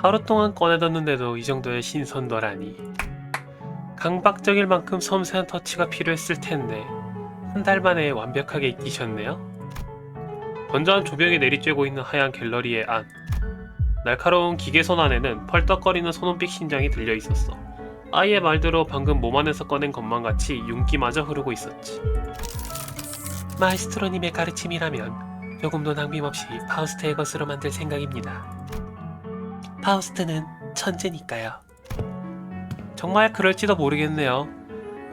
하루 동안 꺼내뒀는데도 이 정도의 신선도라니. 강박적일 만큼 섬세한 터치가 필요했을 텐데 한 달 만에 완벽하게 익히셨네요. 건조한 조명이 내리쬐고 있는 하얀 갤러리의 안. 날카로운 기계손 안에는 펄떡거리는 소눈빛 심장이 들려 있었어. 아이의 말대로 방금 몸 안에서 꺼낸 것만 같이 윤기마저 흐르고 있었지. 마에스트로님의 가르침이라면 조금도 낭비없이 파우스트의 것으로 만들 생각입니다. 파우스트는 천재니까요. 정말 그럴지도 모르겠네요.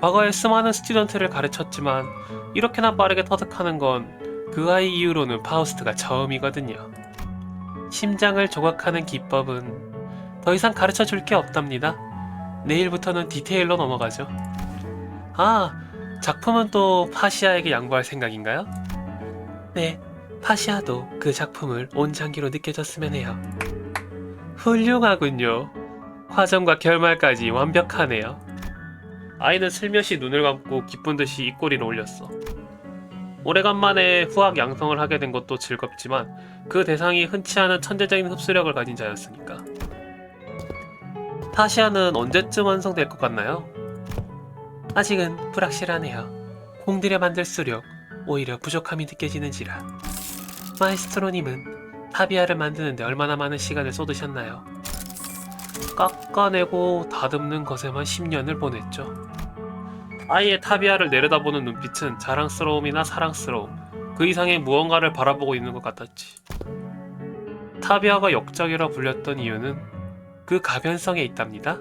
과거에 수많은 스튜던트를 가르쳤지만 이렇게나 빠르게 터득하는 건 그 아이 이후로는 파우스트가 처음이거든요. 심장을 조각하는 기법은 더 이상 가르쳐 줄 게 없답니다. 내일부터는 디테일로 넘어가죠. 아, 작품은 또 파시아에게 양보할 생각인가요? 네, 파시아도 그 작품을 온장기로 느껴졌으면 해요. 훌륭하군요. 화정과 결말까지 완벽하네요. 아이는 슬며시 눈을 감고 기쁜 듯이 입꼬리를 올렸어. 오래간만에 후학 양성을 하게 된 것도 즐겁지만 그 대상이 흔치 않은 천재적인 흡수력을 가진 자였으니까. 파시아는 언제쯤 완성될 것 같나요? 아직은 불확실하네요. 공들여 만들수록 오히려 부족함이 느껴지는지라. 마에스트로님은 타비아를 만드는데 얼마나 많은 시간을 쏟으셨나요? 깎아내고 다듬는 것에만 10년을 보냈죠. 아이의 타비아를 내려다보는 눈빛은 자랑스러움이나 사랑스러움, 그 이상의 무언가를 바라보고 있는 것 같았지. 타비아가 역작이라 불렸던 이유는 그 가변성에 있답니다.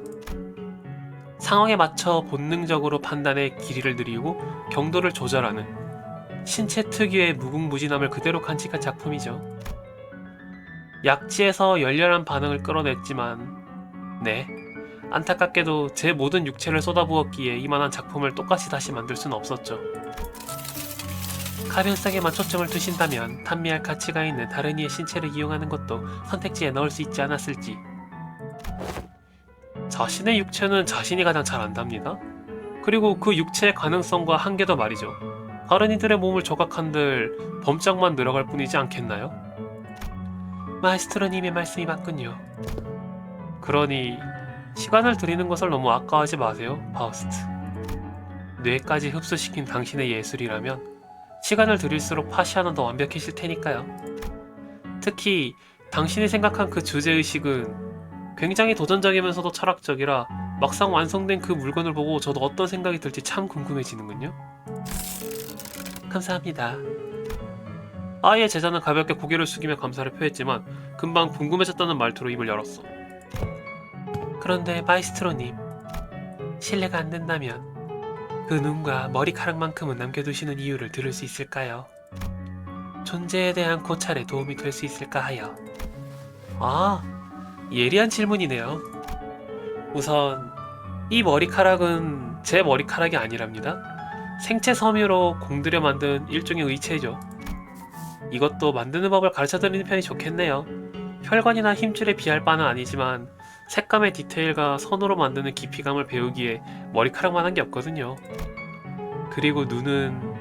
상황에 맞춰 본능적으로 판단의 길이를 느리고 경도를 조절하는 신체 특유의 무궁무진함을 그대로 간직한 작품이죠. 약지에서 열렬한 반응을 끌어냈지만 네, 안타깝게도 제 모든 육체를 쏟아부었기에 이만한 작품을 똑같이 다시 만들 수는 없었죠. 가변성에만 초점을 두신다면 판미할 가치가 있는 다른 이의 신체를 이용하는 것도 선택지에 넣을 수 있지 않았을지. 자신의 육체는 자신이 가장 잘 안답니다. 그리고 그 육체의 가능성과 한계도 말이죠. 다른 이들의 몸을 조각한들 범짝만 늘어갈 뿐이지 않겠나요? 마에스트로님의 말씀이 맞군요. 그러니 시간을 들이는 것을 너무 아까워하지 마세요, 파우스트. 뇌까지 흡수시킨 당신의 예술이라면 시간을 들일수록 파시아는 더 완벽해질 테니까요. 특히 당신이 생각한 그 주제의식은 굉장히 도전적이면서도 철학적이라 막상 완성된 그 물건을 보고 저도 어떤 생각이 들지 참 궁금해지는군요. 감사합니다. 아이의 제자는 가볍게 고개를 숙이며 감사를 표했지만 금방 궁금해졌다는 말투로 입을 열었어. 그런데 마이스트로님, 실례가 안 된다면 그 눈과 머리카락만큼은 남겨두시는 이유를 들을 수 있을까요? 존재에 대한 고찰에 도움이 될 수 있을까 하여. 아, 예리한 질문이네요. 우선 이 머리카락은 제 머리카락이 아니랍니다. 생체 섬유로 공들여 만든 일종의 의체죠. 이것도 만드는 법을 가르쳐드리는 편이 좋겠네요. 혈관이나 힘줄에 비할 바는 아니지만 색감의 디테일과 선으로 만드는 깊이감을 배우기에 머리카락만 한 게 없거든요. 그리고 눈은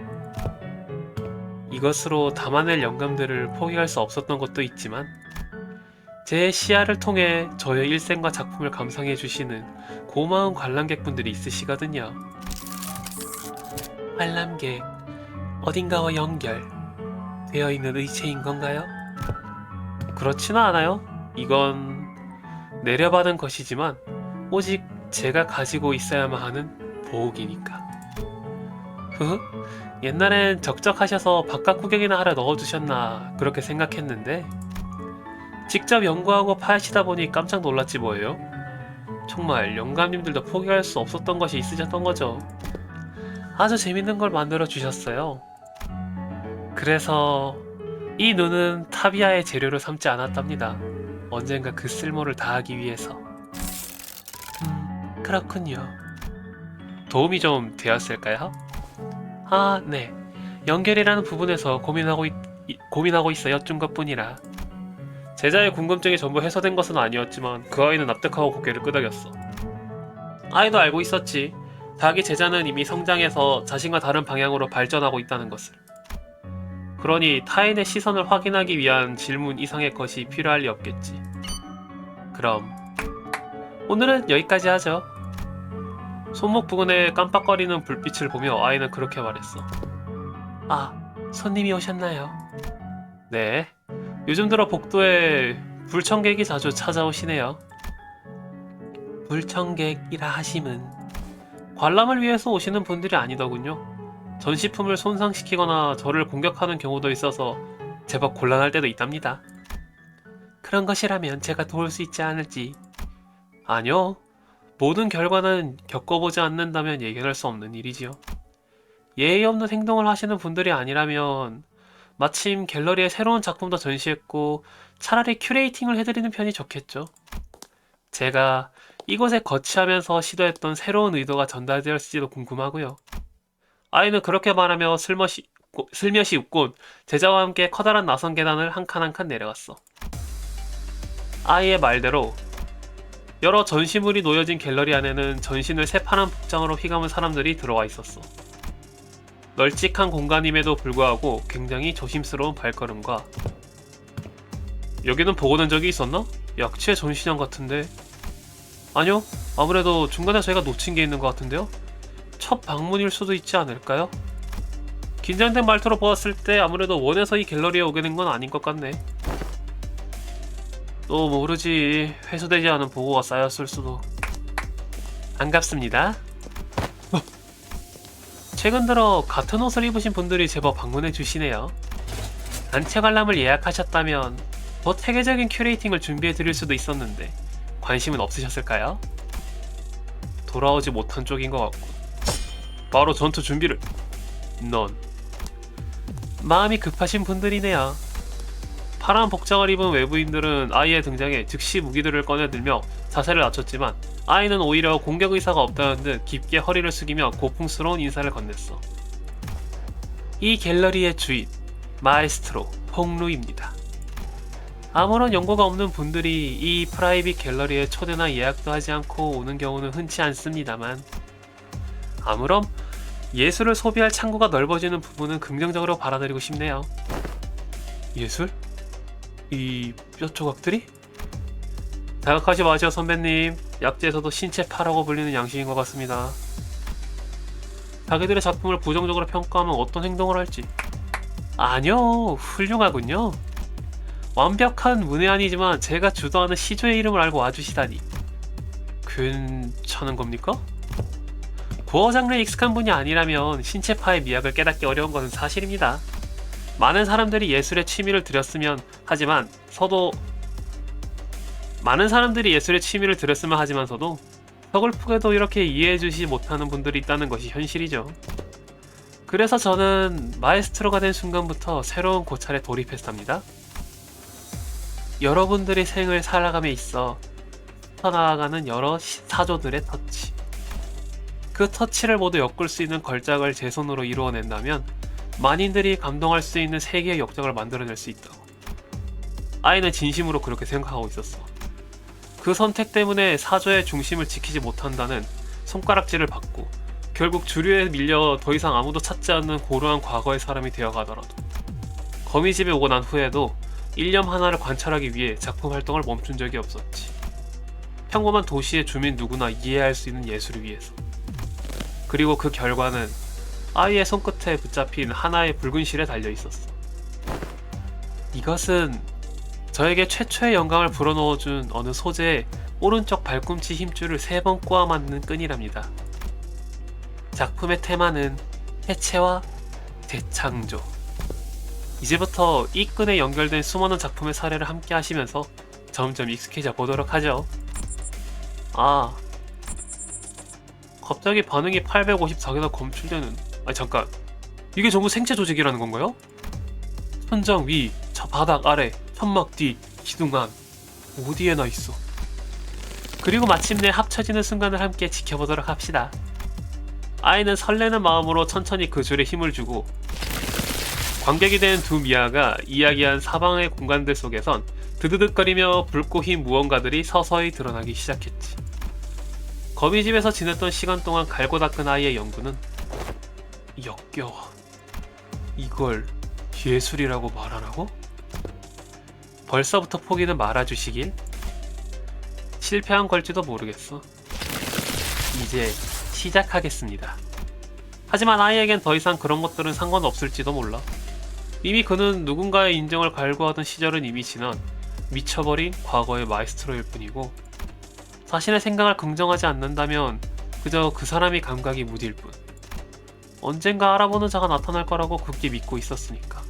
이것으로 담아낼 영감들을 포기할 수 없었던 것도 있지만 제 시야를 통해 저의 일생과 작품을 감상해주시는 고마운 관람객분들이 있으시거든요. 관람객, 어딘가와 연결되어 있는 의체인 건가요? 그렇지는 않아요. 이건 내려받은 것이지만 오직 제가 가지고 있어야만 하는 보호기니까. 흐흐, 옛날엔 적적하셔서 바깥 구경이나 하러 넣어두셨나 그렇게 생각했는데 직접 연구하고 파헤치다 보니 깜짝 놀랐지 뭐예요. 정말 영감님들도 포기할 수 없었던 것이 있으셨던 거죠. 아주 재밌는 걸 만들어 주셨어요. 그래서 이 눈은 타비아의 재료를 삼지 않았답니다. 언젠가 그 쓸모를 다하기 위해서. 그렇군요. 도움이 좀 되었을까요? 아, 네. 연결이라는 부분에서 고민하고 있어 여쭌 것뿐이라. 제자의 궁금증이 전부 해소된 것은 아니었지만 그 아이는 납득하고 고개를 끄덕였어. 아이도 알고 있었지. 자기 제자는 이미 성장해서 자신과 다른 방향으로 발전하고 있다는 것을. 그러니 타인의 시선을 확인하기 위한 질문 이상의 것이 필요할 리 없겠지. 그럼 오늘은 여기까지 하죠. 손목 부근에 깜빡거리는 불빛을 보며 아이는 그렇게 말했어. 아, 손님이 오셨나요? 네. 요즘 들어 복도에 불청객이 자주 찾아오시네요. 불청객이라 하심은 관람을 위해서 오시는 분들이 아니더군요. 전시품을 손상시키거나 저를 공격하는 경우도 있어서 제법 곤란할 때도 있답니다. 그런 것이라면 제가 도울 수 있지 않을지. 아니요. 모든 결과는 겪어보지 않는다면 예견할 수 없는 일이지요. 예의 없는 행동을 하시는 분들이 아니라면 마침 갤러리에 새로운 작품도 전시했고 차라리 큐레이팅을 해드리는 편이 좋겠죠. 제가 이곳에 거치하면서 시도했던 새로운 의도가 전달되었을지도 궁금하고요. 아이는 그렇게 말하며 슬며시 웃곤 제자와 함께 커다란 나선 계단을 한 칸 한 칸 내려갔어. 아이의 말대로 여러 전시물이 놓여진 갤러리 안에는 전신을 새파란 복장으로 휘감은 사람들이 들어와 있었어. 널찍한 공간임에도 불구하고 굉장히 조심스러운 발걸음과 여기는 보고 낸 적이 있었나? 약치의 전시장 같은데. 아니요, 아무래도 중간에 저희가 놓친 게 있는 것 같은데요? 첫 방문일 수도 있지 않을까요? 긴장된 말투로 보았을 때 아무래도 원해서 이 갤러리에 오게 된 건 아닌 것 같네. 또 모르지, 회수되지 않은 보고가 쌓였을 수도. 반갑습니다. 최근 들어 같은 옷을 입으신 분들이 제법 방문해 주시네요. 단체 관람을 예약하셨다면 더 체계적인 큐레이팅을 준비해 드릴 수도 있었는데 관심은 없으셨을까요? 돌아오지 못한 쪽인 것 같고. 바로 전투 준비를. 넌 마음이 급하신 분들이네요. 파란 복장을 입은 외부인들은 아이의 등장에 즉시 무기들을 꺼내들며 자세를 낮췄지만 아이는 오히려 공격 의사가 없다는 듯 깊게 허리를 숙이며 고풍스러운 인사를 건넸어. 이 갤러리의 주인, 마에스트로 폭루입니다. 아무런 연고가 없는 분들이 이 프라이빗 갤러리에 초대나 예약도 하지 않고 오는 경우는 흔치 않습니다만, 아무렴 예술을 소비할 창구가 넓어지는 부분은 긍정적으로 받아들이고 싶네요. 예술? 이 뼈조각들이? 자극하지 마시오 선배님. 약재에서도 신체파라고 불리는 양식인 것 같습니다. 자기들의 작품을 부정적으로 평가하면 어떤 행동을 할지. 아니요, 훌륭하군요. 완벽한 문외한이지만 제가 주도하는 시조의 이름을 알고 와주시다니 괜찮은 겁니까? 고어 장르에 익숙한 분이 아니라면 신체파의 미학을 깨닫기 어려운 것은 사실입니다. 많은 사람들이 예술에 취미를 들였으면 하지만서도 서글프게도 이렇게 이해해주지 못하는 분들이 있다는 것이 현실이죠. 그래서 저는 마에스트로가 된 순간부터 새로운 고찰에 돌입했답니다. 여러분들의 생을 살아감에 있어 퍼나가는 여러 사조들의 터치. 그 터치를 모두 엮을 수 있는 걸작을 제 손으로 이루어낸다면 만인들이 감동할 수 있는 세계의 역작을 만들어낼 수 있다고. 아이는 진심으로 그렇게 생각하고 있었어. 그 선택 때문에 사조의 중심을 지키지 못한다는 손가락질을 받고 결국 주류에 밀려 더 이상 아무도 찾지 않는 고루한 과거의 사람이 되어가더라도 거미집에 오고 난 후에도 일념 하나를 관찰하기 위해 작품 활동을 멈춘 적이 없었지. 평범한 도시의 주민 누구나 이해할 수 있는 예술을 위해서. 그리고 그 결과는 아이의 손끝에 붙잡힌 하나의 붉은 실에 달려있었어. 이것은 저에게 최초의 영감을 불어넣어준 어느 소재의 오른쪽 발꿈치 힘줄을 3번 꼬아 만드는 끈이랍니다. 작품의 테마는 해체와 재창조. 이제부터 이 끈에 연결된 수많은 작품의 사례를 함께 하시면서 점점 익숙해져 보도록 하죠. 아, 갑자기 반응이 854개나 검출되는. 아니 잠깐, 이게 전부 생체 조직이라는 건가요? 천장 위, 저 바닥 아래, 천막 뒤, 기둥 안, 어디에나 있어. 그리고 마침내 합쳐지는 순간을 함께 지켜보도록 합시다. 아이는 설레는 마음으로 천천히 그 줄에 힘을 주고 관객이 된 두 미아가 이야기한 사방의 공간들 속에선 드드득거리며 붉고 흰 무언가들이 서서히 드러나기 시작했지. 거미집에서 지냈던 시간 동안 갈고 닦은 아이의 연구는 역겨워. 이걸 예술이라고 말하라고? 벌써부터 포기는 말아주시길. 실패한 걸지도 모르겠어. 이제 시작하겠습니다. 하지만 아이에겐 더 이상 그런 것들은 상관없을지도 몰라. 이미 그는 누군가의 인정을 갈구하던 시절은 이미 지난 미쳐버린 과거의 마에스트로일 뿐이고, 자신의 생각을 긍정하지 않는다면 그저 그 사람이 감각이 무딜 뿐. 언젠가 알아보는 자가 나타날 거라고 굳게 믿고 있었으니까.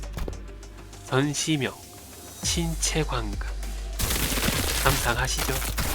전시명, 신체 관급. 감상하시죠.